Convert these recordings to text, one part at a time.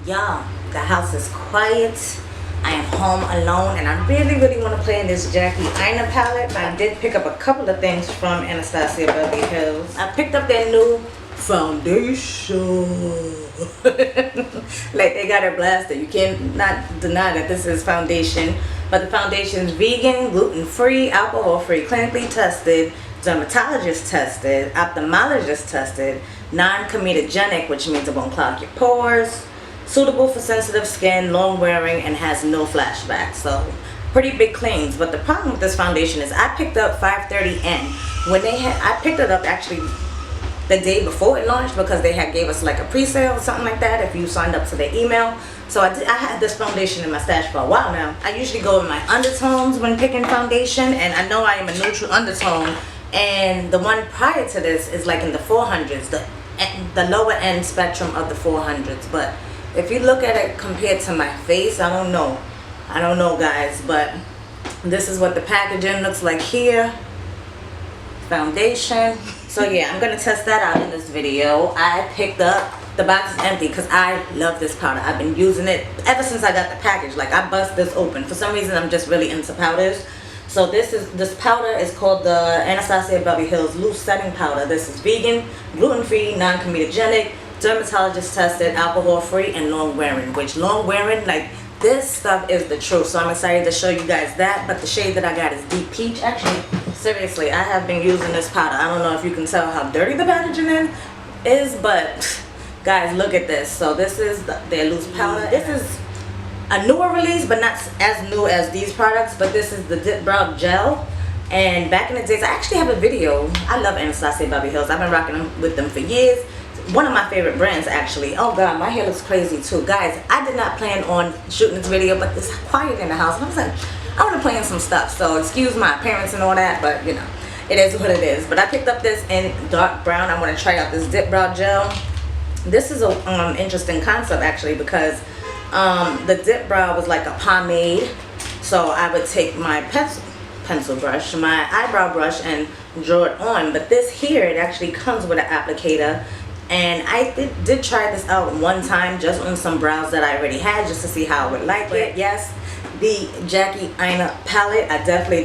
Y'all, the house is quiet. I am home alone and I really want to play in this Jackie Aina palette. I did pick up a couple of things from Anastasia Beverly Hills. I picked up their new foundation. Like, they got it blasted. You can't not deny that this is foundation. But the foundation is vegan, gluten-free, alcohol-free, clinically tested, dermatologist tested, ophthalmologist tested, non-comedogenic, which means it won't clog your pores, suitable for sensitive skin, long wearing, and has no flashbacks. So pretty big claims. But the problem with this foundation is I picked up 530N when they had, I picked it up actually the day before it launched, because they had gave us like a pre-sale or something like that if you signed up to their email. So I had this foundation in my stash for a while now. I usually go with my undertones when picking foundation, and I know I am a neutral undertone, and the one prior to this is like in the 400s, the lower end spectrum of the 400s. But if you look at it compared to my face, I don't know guys, but this is what the packaging looks like here. Foundation. So yeah, I'm gonna test that out in this video. I picked up, the box is empty because I love this powder. I've been using it ever since I got the package. Like, I bust this open. For some reason I'm just really into powders. So this powder is called the Anastasia Beverly Hills Loose Setting Powder. This is vegan, gluten-free, non-comedogenic, dermatologist tested, alcohol free, and long wearing. Which long wearing, like, this stuff is the truth. So I'm excited to show you guys that. But the shade that I got is Deep Peach. Actually, seriously, I have been using this powder. I don't know if you can tell how dirty the packaging is, but guys, look at this. So this is their loose powder. This is a newer release, but not as new as these products. But this is the Dip Brow Gel. And back in the days, I actually have a video. I love Anastasia Beverly Hills. I've been rocking them with them for years. One of my favorite brands, actually. Oh god, my hair looks crazy too. Guys, I did not plan on shooting this video, but it's quiet in the house, and I was like, I want to play in some stuff. So excuse my appearance and all that, but you know, it is what it is. But I picked up this in dark brown. I want to try out this Dip Brow Gel. This is a interesting concept actually, because the Dip Brow was like a pomade. So I would take my pencil brush, my eyebrow brush, and draw it on. But this here, it actually comes with an applicator. And I did try this out one time just on some brows that I already had, just to see how I would like it. Yes, the Jackie Aina palette,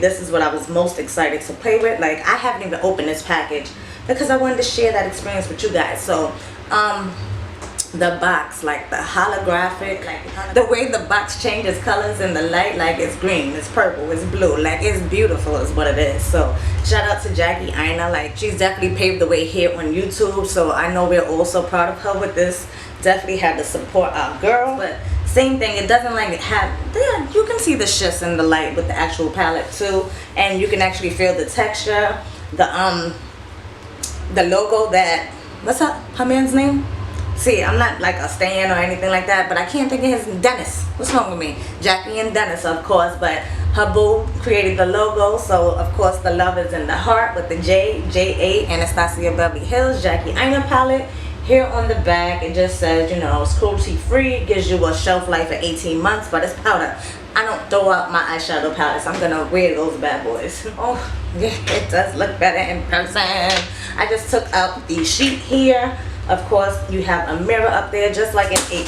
this is what I was most excited to play with. Like, I haven't even opened this package because I wanted to share that experience with you guys. So the box, like the holographic, like the way the box changes colors in the light, like it's green, it's purple, it's blue, like it's beautiful is what it is. So shout out to Jackie Aina. Like, she's definitely paved the way here on YouTube, so I know we're also proud of her with this. Definitely have to support our girl. But same thing, it doesn't like have, you can see the shifts in the light with the actual palette too, and you can actually feel the texture. The logo that, what's up, her man's name? See, I'm not like a stan or anything like that, but I can't think of his, Dennis. What's wrong with me? Jackie and Dennis, of course, but her boo created the logo, so of course the love is in the heart with the J-A, Anastasia Beverly Hills, Jackie Aina palette. Here on the back, it just says, you know, it's cruelty free, gives you a shelf life of 18 months, but it's powder. I don't throw out my eyeshadow palettes. I'm gonna wear those bad boys. Oh, yeah, it does look better in person. I just took out the sheet here. Of course, you have a mirror up there, just like in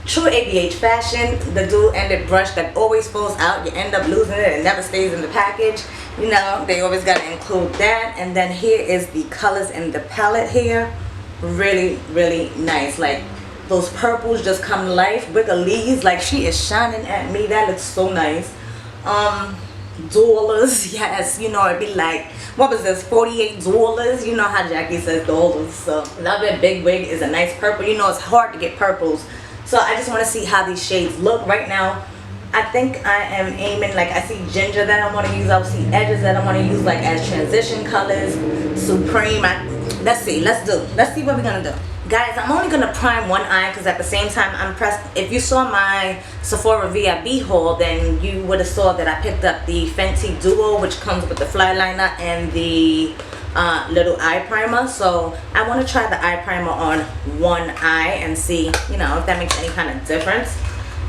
true ABH fashion. The dual-ended brush that always falls out, you end up losing it, and never stays in the package. You know, they always got to include that. And then here is the colors in the palette here. Really nice. Like, those purples just come to life. Wiggly's, like, she is shining at me. That looks so nice. Dollars, yes, you know, it'd be like, what was this, $48? You know how Jackie says dollars. So love it. Big Wig is a nice purple. You know, it's hard to get purples, so I just want to see how these shades look. Right now I think I am aiming, like, I see ginger that I want to use, I see edges that I want to use like as transition colors. Supreme, let's see what we're gonna do. Guys, I'm only going to prime one eye because at the same time I'm pressed. If you saw my Sephora VIB haul, then you would have saw that I picked up the Fenty Duo, which comes with the fly liner and the little eye primer. So I want to try the eye primer on one eye and see, you know, if that makes any kind of difference.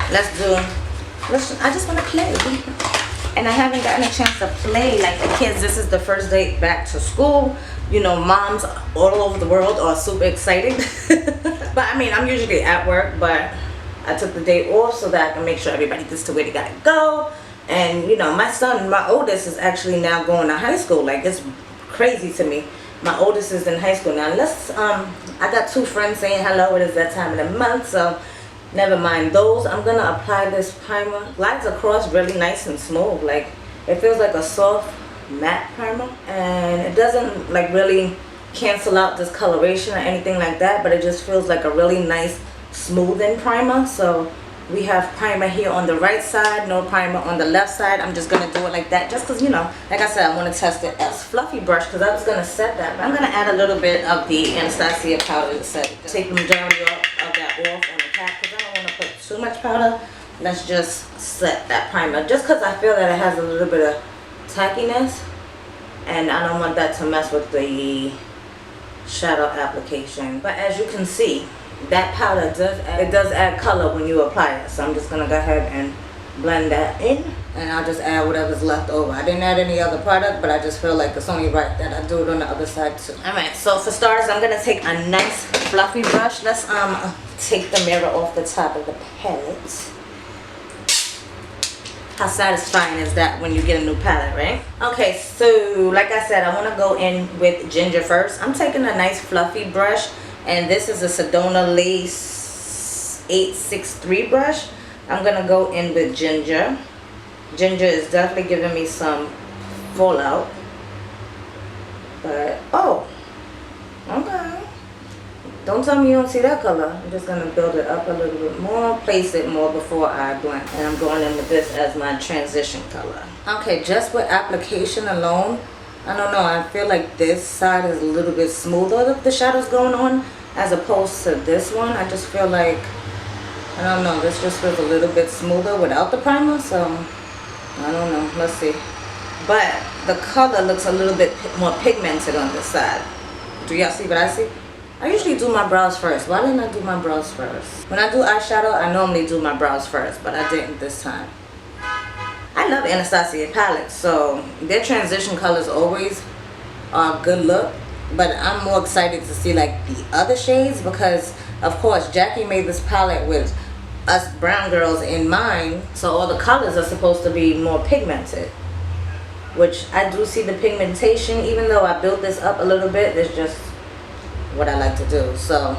I just want to play. And I haven't gotten a chance to play like the kids. This is the first day back to school. You know, moms all over the world are super excited. But I mean, I'm usually at work, but I took the day off so that I can make sure everybody gets to where they gotta go. And you know, my son, my oldest, is actually now going to high school. Like, it's crazy to me. My oldest is in high school now. I got 2 friends saying hello. It is that time of the month, so never mind those. I'm gonna apply this primer. Glides across really nice and smooth. Like, it feels like a soft matte primer, and it doesn't like really cancel out discoloration or anything like that, but it just feels like a really nice smoothing primer. So we have primer here on the right side, no primer on the left side. I'm just gonna do it like that just because, you know, like I said, I want to test it as fluffy brush because I was gonna set that, but I'm gonna add a little bit of the Anastasia powder to set it. Take the majority of that off on the cap because I don't want to put too much powder. Let's just set that primer just because I feel that it has a little bit of tackiness, and I don't want that to mess with the shadow application. But as you can see, that powder does add color when you apply it. So I'm just gonna go ahead and blend that in, and I'll just add whatever's left over. I didn't add any other product, but I just feel like it's only right that I do it on the other side too. Alright, so for starters, I'm gonna take a nice fluffy brush. Let's take the mirror off the top of the palette. How satisfying is that when you get a new palette, right? Okay, so like I said, I want to go in with ginger first. I'm taking a nice fluffy brush, and this is a Sedona Lace 863 brush. I'm going to go in with ginger. Ginger is definitely giving me some fallout. But, oh, okay. Don't tell me you don't see that color. I'm just going to build it up a little bit more, place it more before I blend. And I'm going in with this as my transition color. Okay, just with application alone, I don't know, I feel like this side is a little bit smoother with the shadows going on as opposed to this one. I just feel like, I don't know, this just feels a little bit smoother without the primer, so I don't know, let's see. But the color looks a little bit more pigmented on this side. Do y'all see what I see? I usually do my brows first. Why didn't I do my brows first? When I do eyeshadow, I normally do my brows first, but I didn't this time. I love Anastasia palettes, so their transition colors always are a good look, but I'm more excited to see like the other shades because, of course, Jackie made this palette with us brown girls in mind, so all the colors are supposed to be more pigmented, which I do see the pigmentation. Even though I built this up a little bit, it's just what I like to do. So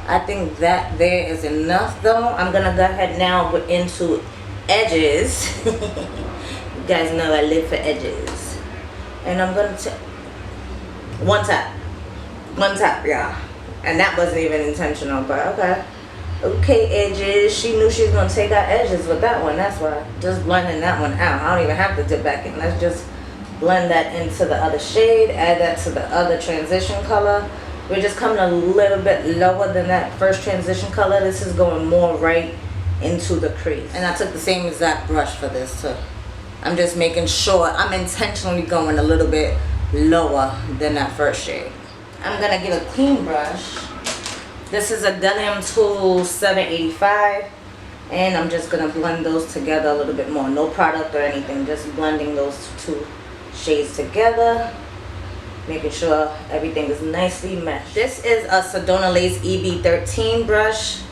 I think that there is enough though. I'm gonna go ahead now into edges. You guys know I live for edges, and I'm gonna one tap, yeah, and that wasn't even intentional, but okay, edges. She knew she was gonna take out edges with that one. That's why just blending that one out. I don't even have to dip back in. Let's just blend that into the other shade, add that to the other transition color. We're just coming a little bit lower than that first transition color. This is going more right into the crease. And I took the same exact brush for this too. I'm just making sure I'm intentionally going a little bit lower than that first shade. I'm gonna get a clean brush. This is a Delium Tool 785. And I'm just gonna blend those together a little bit more. No product or anything, just blending those 2 shades together. Making sure everything is nicely meshed. This is a Sedona Lace EB13 brush.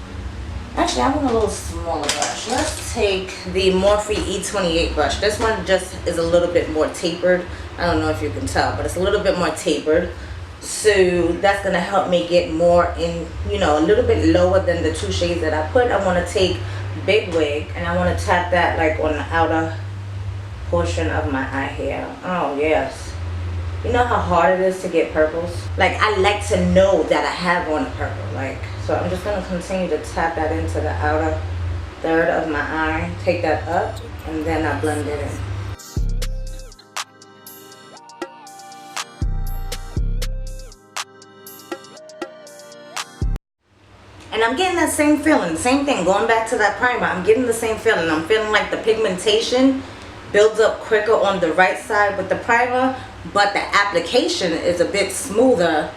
Actually, I want a little smaller brush. Let's take the Morphe E28 brush. This one just is a little bit more tapered. I don't know if you can tell, but it's a little bit more tapered. So that's gonna help me get more in, you know, a little bit lower than the 2 shades that I put. I wanna take Big Wig and I wanna tap that like on the outer portion of my eye here. Oh yes. You know how hard it is to get purples? Like, I like to know that I have on a purple. Like, so I'm just going to continue to tap that into the outer third of my eye. Take that up, and then I blend it in. And I'm getting that same feeling. Same thing, going back to that primer. I'm getting the same feeling. I'm feeling like the pigmentation builds up quicker on the right side with the primer, but the application is a bit smoother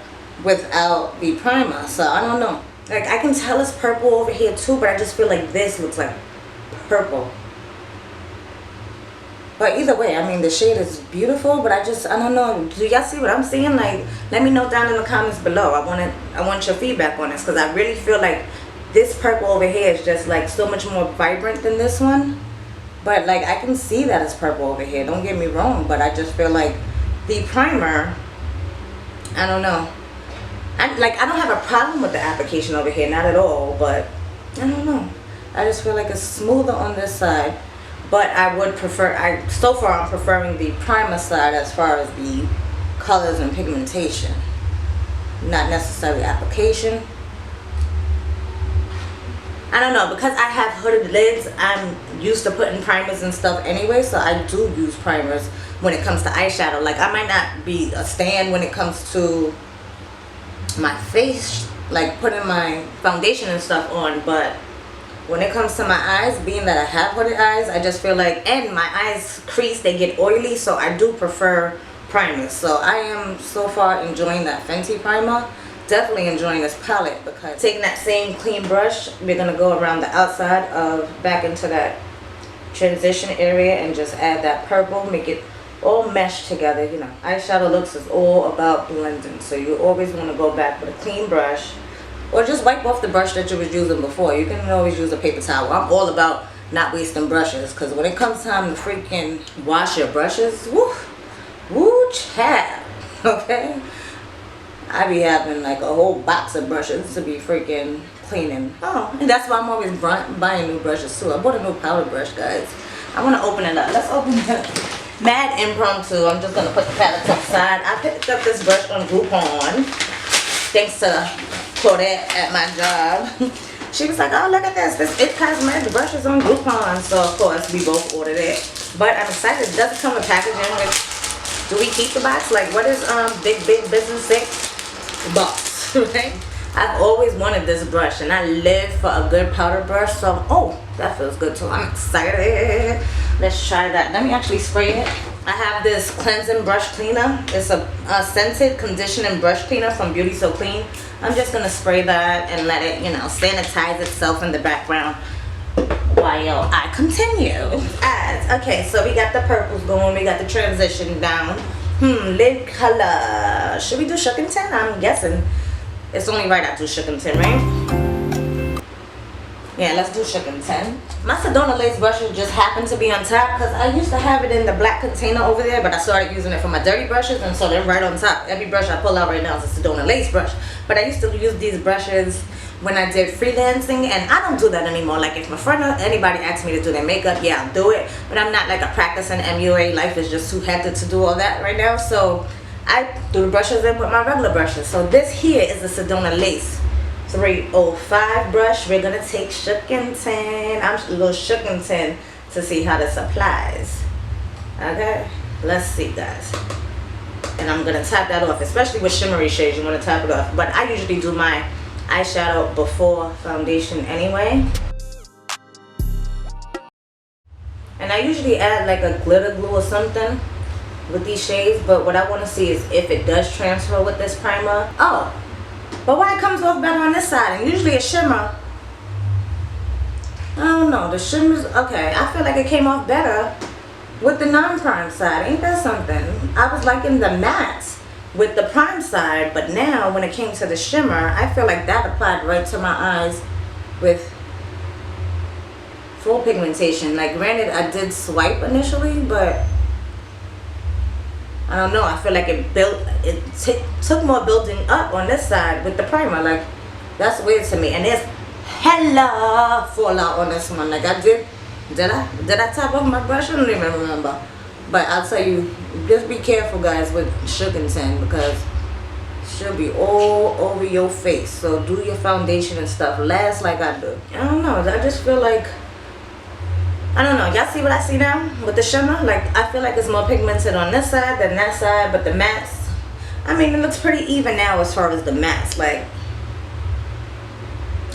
without the primer. So I don't know, like I can tell it's purple over here too, but I just feel like this looks like purple. But either way, I mean, the shade is beautiful, but I don't know. Do y'all see what I'm seeing? Like, let me know down in the comments below. I want your feedback on this, because I really feel like this purple over here is just like so much more vibrant than this one. But like, I can see that it's purple over here, don't get me wrong, but I just feel like the primer, I don't know. I don't have a problem with the application over here, not at all, but I don't know. I just feel like it's smoother on this side. But I would prefer, so far I'm preferring the primer side as far as the colors and pigmentation. Not necessarily application. I don't know, because I have hooded lids, I'm used to putting primers and stuff anyway, so I do use primers when it comes to eyeshadow. Like, I might not be a stan when it comes to my face, like putting my foundation and stuff on, but when it comes to my eyes, being that I have hooded eyes, I just feel like, and my eyes crease, they get oily, so I do prefer primers. So I am so far enjoying that Fenty primer. Definitely enjoying this palette, because taking that same clean brush, we're going to go around the outside of, back into that transition area and just add that purple, make it all meshed together. You know, eyeshadow looks is all about blending, so you always want to go back with a clean brush, or just wipe off the brush that you was using before. You can always use a paper towel. I'm all about not wasting brushes, because when it comes time to freaking wash your brushes, woo child, okay? I be having like a whole box of brushes to be freaking cleaning. Oh, and that's why I'm always buying new brushes too. I bought a new powder brush, guys. I want to open it up. Let's open it. Mad impromptu. I'm just going to put the palette to the side. I picked up this brush on Groupon, thanks to Claudette at my job. She was like, oh, look at this. This It Cosmetics brush is on Groupon. So, of course, we both ordered it. But I'm excited. It doesn't come with packaging. Do we keep the box? Like, what is Big Business 6? Box, right? I've always wanted this brush, and I live for a good powder brush, so that feels good too. I'm excited. Let's try that. Let me actually spray it. I have this cleansing brush cleaner. It's a scented conditioning brush cleaner from Beauty So Clean. I'm just gonna spray that and let it, you know, sanitize itself in the background while I continue. Okay, so we got the purples going, we got the transition down. Lid color. Should we do Shook and 10? I'm guessing it's only right I do Shook and 10, right? Yeah, let's do Shook and 10. My Sedona lace brushes just happen to be on top, because I used to have it in the black container over there, but I started using it for my dirty brushes, and so they're right on top. Every brush I pull out right now is a Sedona lace brush. But I used to use these brushes when I did freelancing, and I don't do that anymore. Like, if my friend or anybody asks me to do their makeup, yeah, I'll do it, but I'm not like a practicing MUA. Life is just too hectic to do all that right now, so I do the brushes in with my regular brushes. So this here is the Sedona Lace 305 brush. We're gonna take Shook and 10. I'm a little Shook and 10 to see how this applies. Okay, let's see, guys. And I'm gonna tap that off, especially with shimmery shades. You want to tap it off, but I usually do my eyeshadow before foundation anyway. And I usually add like a glitter glue or something with these shades, but what I want to see is if it does transfer with this primer. Oh, but why it comes off better on this side? And usually a shimmer, I don't know, the shimmer's okay. I feel like it came off better with the non-prime side. Ain't that something? I was liking the mattes with the prime side, but now when it came to the shimmer, I feel like that applied right to my eyes with full pigmentation. Like, granted, I did swipe initially, but I don't know, I feel like it took more building up on this side with the primer. Like, that's weird to me. And there's hella fallout on this one. Like, did I tap off my brush? I don't even remember. But I'll tell you, just be careful, guys, with Shook and 10, because she'll be all over your face. So do your foundation and stuff last like I do. I don't know, I just feel like, I don't know, y'all see what I see now with the shimmer? Like, I feel like it's more pigmented on this side than that side, but the mattes, I mean, it looks pretty even now as far as the mattes. Like,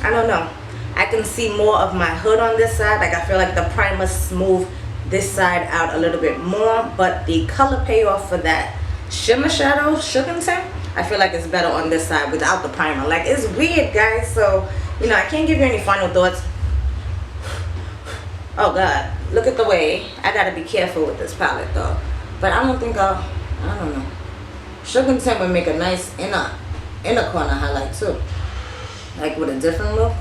I don't know, I can see more of my hood on this side. Like, I feel like the primer smooth this side out a little bit more, but the color payoff for that shimmer shadow, Shook and 10, I feel like it's better on this side without the primer. Like, it's weird, guys. So, you know, I can't give you any final thoughts. Oh God, look at the way. I gotta be careful with this palette though. But I don't think I don't know. Sugar tint would make a nice inner corner highlight too. Like with a different look.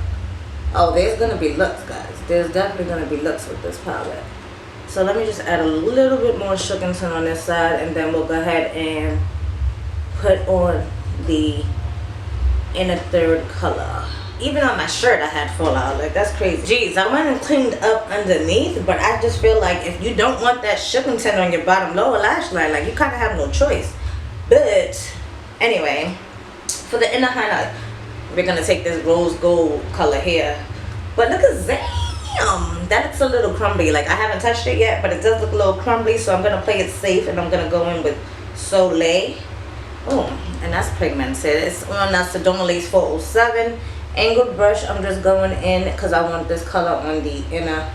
Oh, there's gonna be looks, guys. There's definitely gonna be looks with this palette. So let me just add a little bit more sugar tint on this side, and then we'll go ahead and put on the inner third color. Even on my shirt I had fallout. Like, that's crazy. Jeez, I went and cleaned up underneath, but I just feel like if you don't want that sugar tint on your bottom lower lash line, like, you kind of have no choice. But anyway, for the inner highlight, we're gonna take this rose gold color here. But look at Zam! That looks a little crumbly. Like, I haven't touched it yet, but it does look a little crumbly, so I'm gonna play it safe, and I'm gonna go in with Soleil. Oh, and that's pigmented. It's on a Sedona Lace 407 angled brush. I'm just going in because I want this color on the inner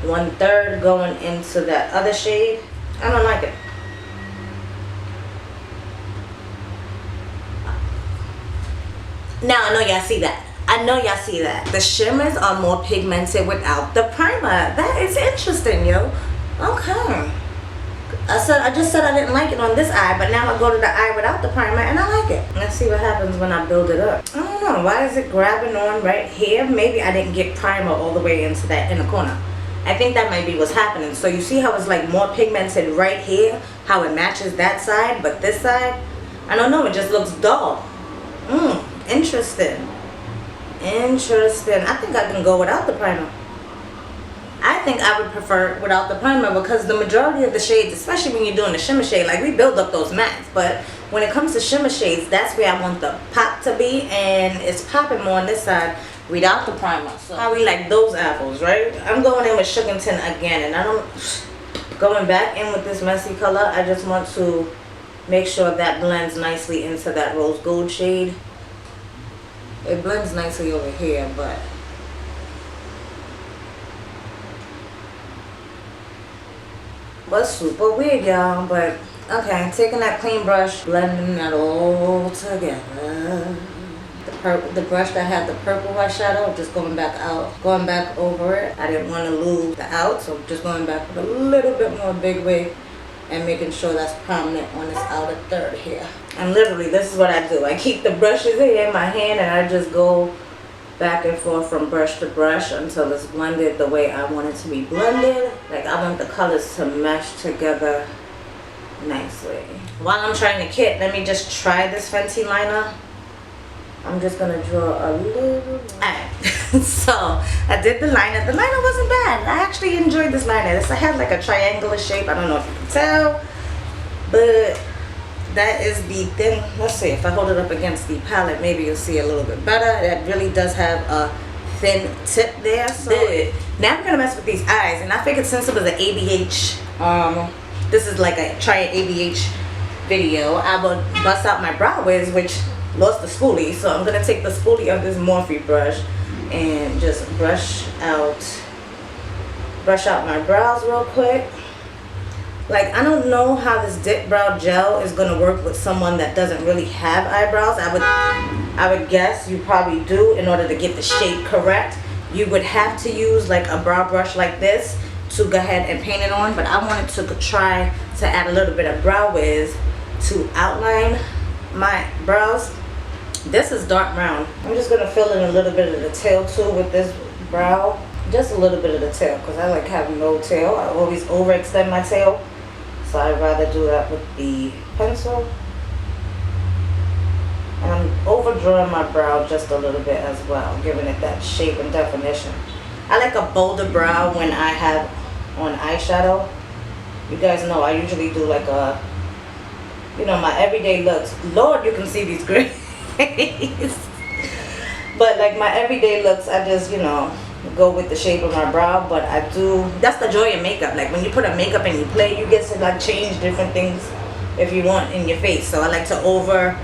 1/3 going into that other shade. I don't like it. Now I know y'all see that. I know y'all see that. The shimmers are more pigmented without the primer. That is interesting, yo. Okay. I just said I didn't like it on this eye, but now I go to the eye without the primer and I like it. Let's see what happens when I build it up. I don't know. Why is it grabbing on right here? Maybe I didn't get primer all the way into that inner corner. I think that might be what's happening. So you see how it's like more pigmented right here? How it matches that side, but this side, I don't know. It just looks dull. Interesting. Interesting. I think I can go without the primer. I think I would prefer without the primer because the majority of the shades, especially when you're doing the shimmer shade, like we build up those mattes, but when it comes to shimmer shades, that's where I want the pop to be, and it's popping more on this side without the primer. So how we like those apples, right? I'm going in with sugar tint again, and I don't, going back in with this messy color, I just want to make sure that blends nicely into that rose gold shade. It blends nicely over here, but was super weird, y'all. But okay, taking that clean brush, blending that all together. The brush that had the purple eyeshadow, just going back out, going back over it. I didn't want to lose the out, so just going back with a little bit more big wig and making sure that's prominent on this outer third here. And literally, this is what I do. I keep the brushes here in my hand and I just go back and forth from brush to brush until it's blended the way I want it to be blended. Like, I want the colors to mesh together nicely. While I'm trying to kit, let me just try this Fenty liner. I'm just gonna draw a little. Alright, so I did the liner. The liner wasn't bad. I actually enjoyed this liner. This had like a triangular shape. I don't know if you can tell, but that is the thing. Let's see if I hold it up against the palette, maybe you'll see a little bit better. That really does have a thin tip there. So now we're gonna mess with these eyes, and I figured since it was an ABH, this is like a try an ABH video, I would bust out my brow wiz, which lost the spoolie. So I'm gonna take the spoolie of this Morphe brush and just brush out my brows real quick. Like, I don't know how this dip brow gel is gonna work with someone that doesn't really have eyebrows. I would guess you probably do. In order to get the shape correct, you would have to use like a brow brush like this to go ahead and paint it on. But I wanted to try to add a little bit of brow wiz to outline my brows. This is dark brown. I'm just gonna fill in a little bit of the tail too with this brow. Just a little bit of the tail, because I like having no tail. I always overextend my tail, so I'd rather do that with the pencil. And I'm overdrawing my brow just a little bit as well, giving it that shape and definition. I like a bolder brow when I have on eyeshadow. You guys know I usually do like a, you know, my everyday looks. Lord, you can see these grays. But like my everyday looks, I just, you know, go with the shape of my brow. But I do, that's the joy of makeup. Like when you put a makeup and you play, you get to like change different things if you want in your face. So I like to overarch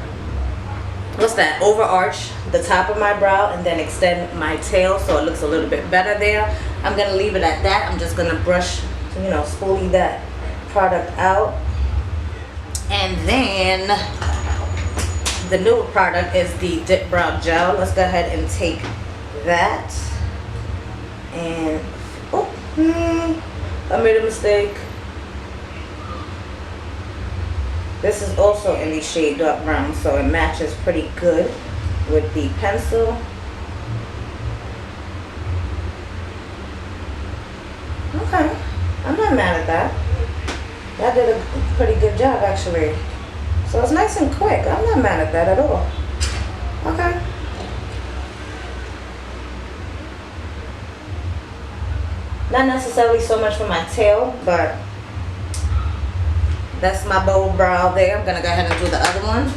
the top of my brow and then extend my tail so it looks a little bit better there. I'm gonna leave it at that. I'm just gonna brush, you know, spoolie that product out. And then the new product is the Dip Brow Gel. Let's go ahead and take that and, oh, I made a mistake. This is also in the shade dark brown, so it matches pretty good with the pencil. Okay, I'm not mad at that. That did a pretty good job actually. So it's nice and quick. I'm not mad at that at all. Okay. Not necessarily so much for my tail, but that's my bold brow there. I'm gonna go ahead and do the other one.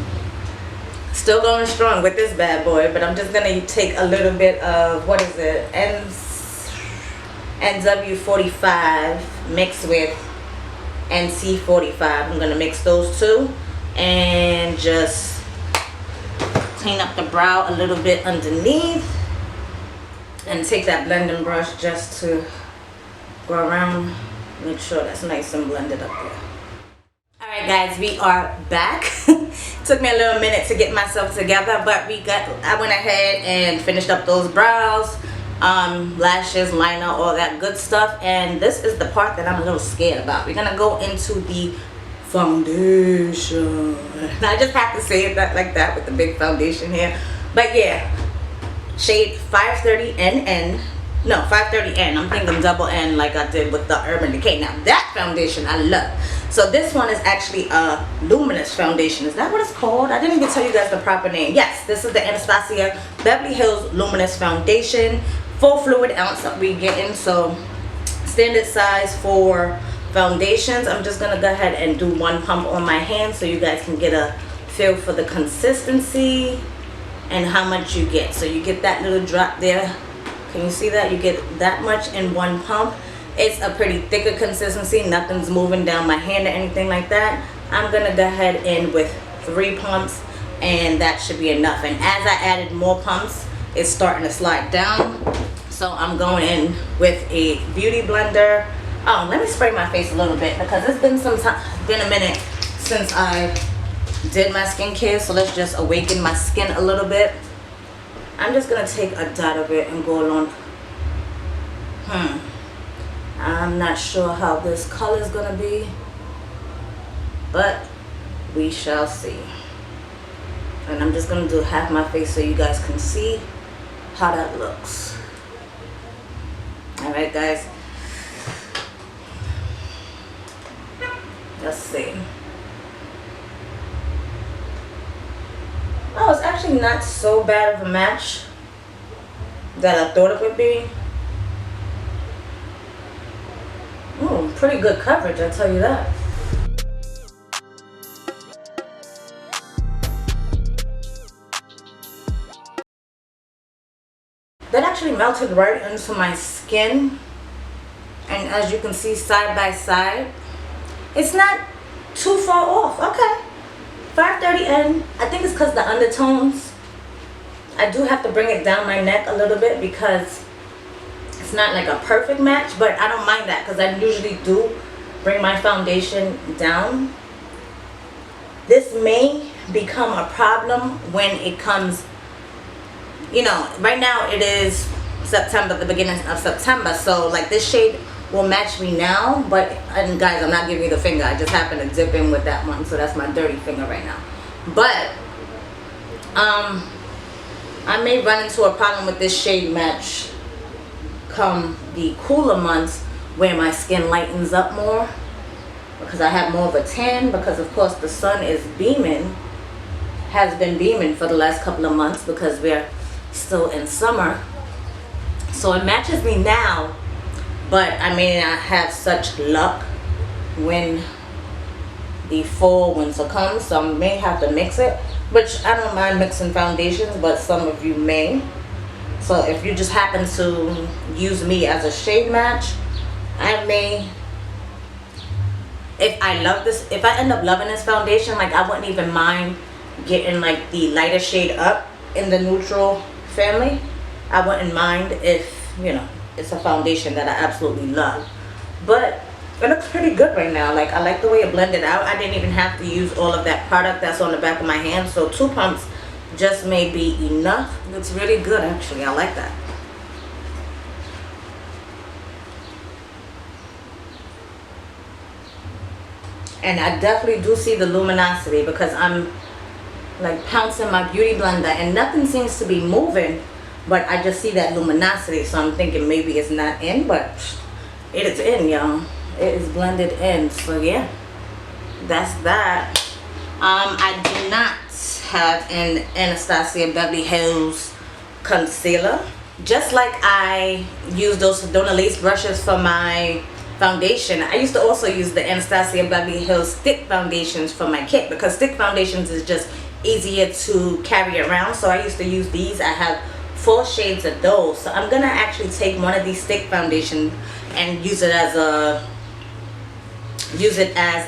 Still going strong with this bad boy, but I'm just gonna take a little bit of, what is it, NW45 mixed with NC45. I'm gonna mix those two and just clean up the brow a little bit underneath, and take that blending brush just to go around, make sure that's nice and blended up there. Alright guys, we are back. Took me a little minute to get myself together, but I went ahead and finished up those brows, lashes, liner, all that good stuff. And this is the part that I'm a little scared about. We're gonna go into the foundation. I just have to say it like that with the big foundation here. But yeah, shade 530NN. No, 530N. I'm thinking double N like I did with the Urban Decay. Now that foundation I love. So this one is actually a Luminous foundation. Is that what it's called? I didn't even tell you guys the proper name. Yes, this is the Anastasia Beverly Hills Luminous foundation. Full fluid ounce that we getting. So standard size for foundations. I'm just gonna go ahead and do one pump on my hand so you guys can get a feel for the consistency and how much you get. So you get that little drop there. Can you see that? You get that much in one pump. It's a pretty thicker consistency. Nothing's moving down my hand or anything like that. I'm gonna go ahead in with 3 pumps, and that should be enough. And as I added more pumps, it's starting to slide down. So I'm going in with a beauty blender. Oh, let me spray my face a little bit because it's been a minute since I did my skincare. So let's just awaken my skin a little bit. I'm just gonna take a dot of it and go along. I'm not sure how this color is gonna be, but we shall see. And I'm just gonna do half my face so you guys can see how that looks. All right, guys. Let's see. Oh, it's actually not so bad of a match that I thought it would be. Ooh, pretty good coverage, I'll tell you that. That actually melted right into my skin. And as you can see side by side, it's not too far off. Okay. 530N, I think it's because the undertones, I do have to bring it down my neck a little bit because it's not like a perfect match, but I don't mind that because I usually do bring my foundation down. This may become a problem when it comes, you know, right now it is September, the beginning of September, so like this shade will match me now, but, and guys, I'm not giving you the finger, I just happen to dip in with that one, so that's my dirty finger right now. But I may run into a problem with this shade match come the cooler months where my skin lightens up more because I have more of a tan, because of course the sun is beaming, has been beaming for the last couple of months because we're still in summer. So it matches me now, but I may not have such luck when the fall winter comes, so I may have to mix it, which I don't mind mixing foundations, but some of you may. So if you just happen to use me as a shade match, I may, if I end up loving this foundation, like I wouldn't even mind getting like the lighter shade up in the neutral family. I wouldn't mind if, you know, it's a foundation that I absolutely love. But it looks pretty good right now. Like, I like the way it blended out. I didn't even have to use all of that product that's on the back of my hand, so 2 pumps just may be enough. It looks really good actually. I like that. And I definitely do see the luminosity because I'm like pouncing my beauty blender and nothing seems to be moving, but I just see that luminosity, so I'm thinking maybe it's not in, but it is in, y'all. It is blended in. So yeah, that's that. I do not have an Anastasia Beverly Hills concealer. Just like I use those Donna Lace brushes for my foundation, I used to also use the Anastasia Beverly Hills stick foundations for my kit, because stick foundations is just easier to carry around. So I used to use these. I have 4 shades of those. So I'm gonna actually take one of these stick foundations and use it as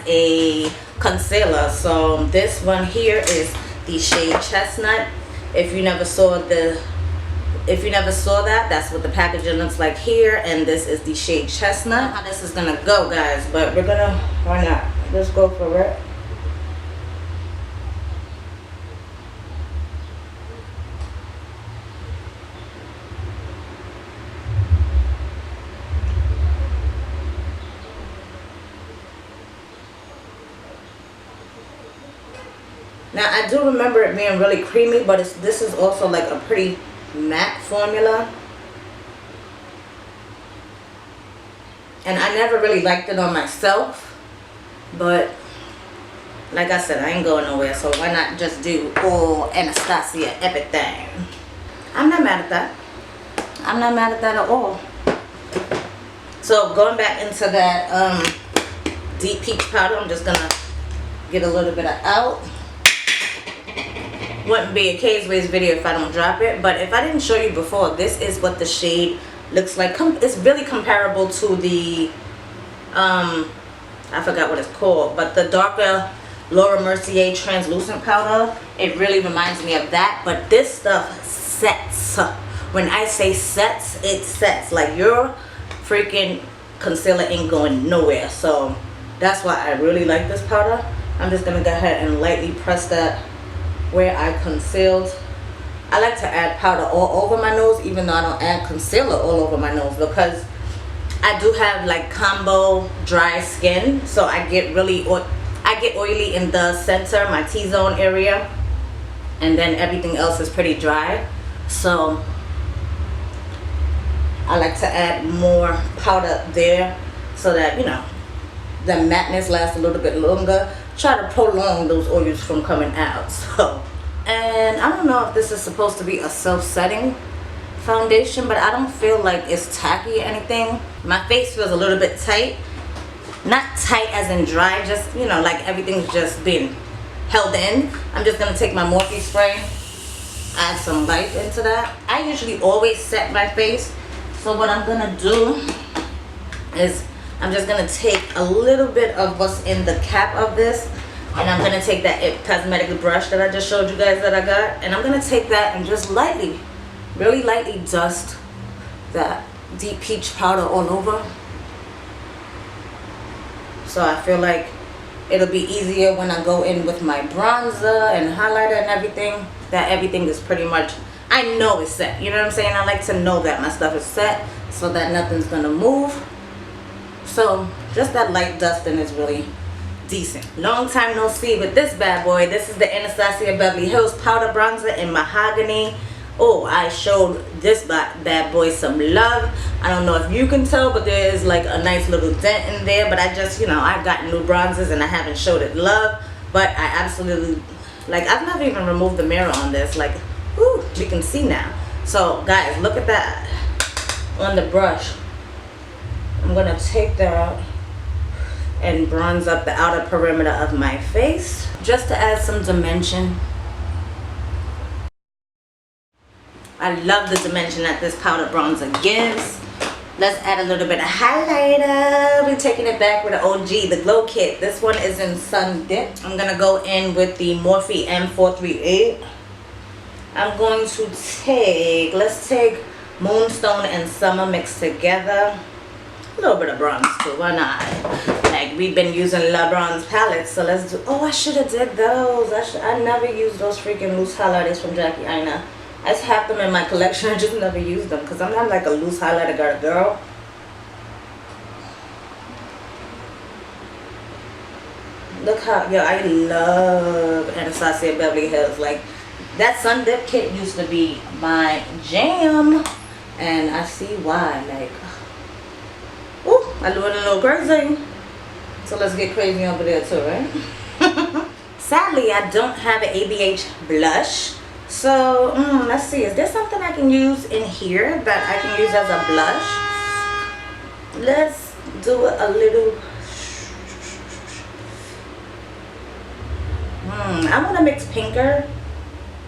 a concealer. So this one here is the shade Chestnut. If you never saw that, that's what the packaging looks like here, and this is the shade Chestnut. How this is gonna go, guys, but we're gonna, why not, let's go for it. Now I do remember it being really creamy, but this is also like a pretty matte formula, and I never really liked it on myself, but like I said, I ain't going nowhere, so why not just do all Anastasia everything. I'm not mad at that. I'm not mad at that at all. So going back into that deep peach powder, I'm just gonna get a little bit of out. Wouldn't be a K's-Ways video if I don't drop it, but if I didn't show you before, this is what the shade looks like. It's really comparable to the I forgot what it's called, but the darker Laura Mercier translucent powder. It really reminds me of that, but this stuff sets. When I say sets, it sets. Like your freaking concealer ain't going nowhere. So that's why I really like this powder. I'm just gonna go ahead and lightly press that where I concealed. I like to add powder all over my nose, even though I don't add concealer all over my nose, because I do have like combo dry skin. So I get oily in the center, my T-zone area, and then everything else is pretty dry. So I like to add more powder there so that, you know, the matteness lasts a little bit longer. Try to prolong those oils from coming out. So, and I don't know if this is supposed to be a self-setting foundation, but I don't feel like it's tacky or anything. My face feels a little bit tight. Not tight as in dry, just, you know, like everything's just been held in. I'm just gonna take my Morphe spray, add some light into that. I usually always set my face, so what I'm gonna do is I'm just gonna take a little bit of what's in the cap of this, and I'm gonna take that cosmetic brush that I just showed you guys that I got, and I'm gonna take that and just lightly, really lightly dust that deep peach powder all over. So I feel like it'll be easier when I go in with my bronzer and highlighter and everything, that everything is pretty much, I know it's set. You know what I'm saying? I like to know that my stuff is set so that nothing's gonna move. So just that light dusting is really decent. Long time no see with this bad boy. This is the Anastasia Beverly Hills powder bronzer in mahogany. Oh, I showed this bad boy some love. I don't know if you can tell, but there is like a nice little dent in there, but I just, you know, I've gotten new bronzers and I haven't showed it love, but I absolutely, like, I've never even removed the mirror on this. Like, whoo, you can see now. So guys, look at that on the brush. I'm gonna take that and bronze up the outer perimeter of my face just to add some dimension. I love the dimension that this powder bronzer gives. Let's add a little bit of highlighter. We're taking it back with an OG, the Glow Kit. This one is in Sun Dip. I'm gonna go in with the Morphe M438. I'm going to take, let's take Moonstone and Summer mixed together. A little bit of bronze too, why not? Like, we've been using La Bronze palettes, so let's do, oh, I should have did those. I never used those freaking loose highlighters from Jackie Aina. I just have them in my collection, I just never used them because I'm not like a loose highlighter girl. Look how, yo, I love Anastasia Beverly Hills. Like, that Sun Dip kit used to be my jam. And I see why. Like, ooh, I doing a little crazy. So let's get crazy over there too, right? Sadly, I don't have an ABH blush. So, let's see. Is there something I can use in here that I can use as a blush? Let's do a little... I want to mix Pinker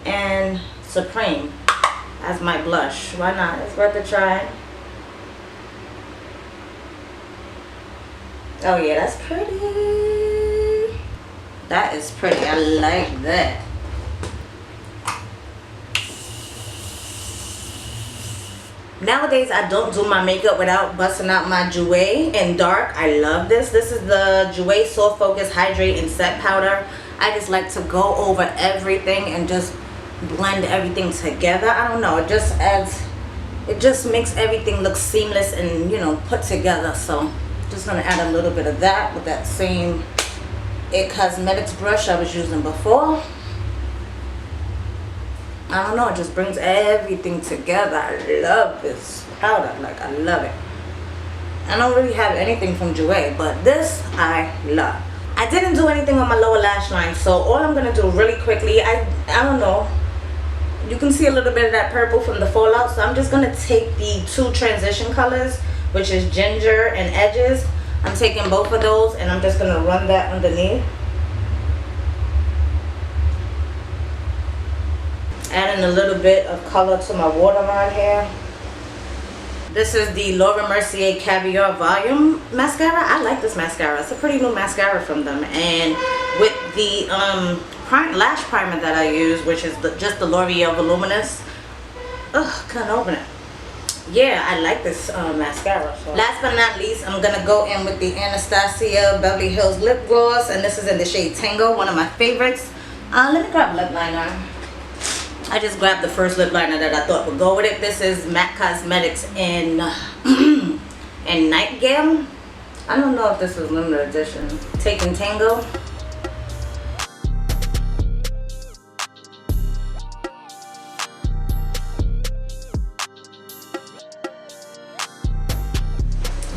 and Supreme as my blush. Why not? It's worth a try. Oh yeah, that's pretty. That is pretty. I like that. Nowadays, I don't do my makeup without busting out my Jouer in dark. I love this. This is the Jouer Soft Focus Hydrate and Set Powder. I just like to go over everything and just blend everything together. I don't know. It just adds, it just makes everything look seamless and, you know, put together. So, just going to add a little bit of that with that same It Cosmetics brush I was using before. I don't know, it just brings everything together. I love this powder, like I love it. I don't really have anything from Jouer, but this I love. I didn't do anything on my lower lash line, so all I'm gonna do really quickly, I don't know, you can see a little bit of that purple from the fallout, so I'm just gonna take the two transition colors, which is Ginger and Edges. I'm taking both of those and I'm just gonna run that underneath. Adding a little bit of color to my waterline here. This is the Laura Mercier Caviar Volume Mascara. I like this mascara. It's a pretty new mascara from them. And with the lash primer that I use, which is just the L'Oreal Luminous. Ugh, can't open it. Yeah, I like this mascara. So. Last but not least, I'm going to go in with the Anastasia Beverly Hills Lip Gloss. And this is in the shade Tango, one of my favorites. Let me grab lip liner. I just grabbed the first lip liner that I thought would go with it. This is MAC Cosmetics in Nightgale. I don't know if this is limited edition. Taking Tango.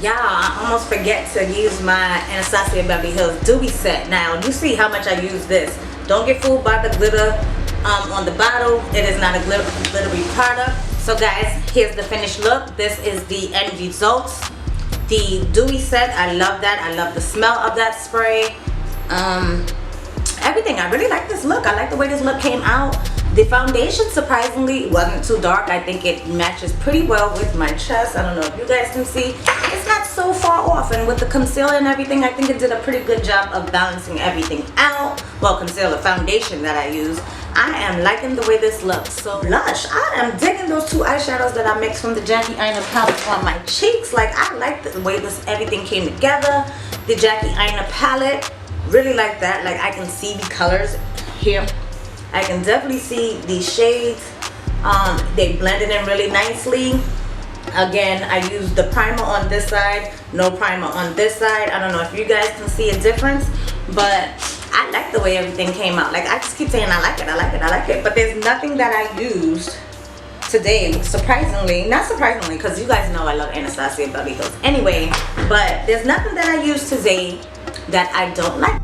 Y'all, I almost forget to use my Anastasia Beverly Hills Dewy Set. Now, you see how much I use this. Don't get fooled by the glitter on the bottle. It is not a glittery product. So guys, here's the finished look. This is the end results. The Dewy Set, I love that. I love the smell of that spray. Everything, I really like this look. I like the way this look came out. The foundation, surprisingly, wasn't too dark. I think it matches pretty well with my chest. I don't know if you guys can see. It's not so far off. And with the concealer and everything, I think it did a pretty good job of balancing everything out. Well, concealer, foundation that I use. I am liking the way this looks. So blush, I am digging those two eyeshadows that I mixed from the Jackie Aina palette on my cheeks. Like, I like the way everything came together. The Jackie Aina palette, really like that. Like, I can see the colors here. I can definitely see the shades. They blended in really nicely. Again, I used the primer on this side, no primer on this side. I don't know if you guys can see a difference, but I like the way everything came out. Like, I just keep saying I like it, I like it, I like it. But there's nothing that I used today, surprisingly. Not surprisingly, because you guys know I love Anastasia Beverly Hills anyway. But there's nothing that I used today that I don't like.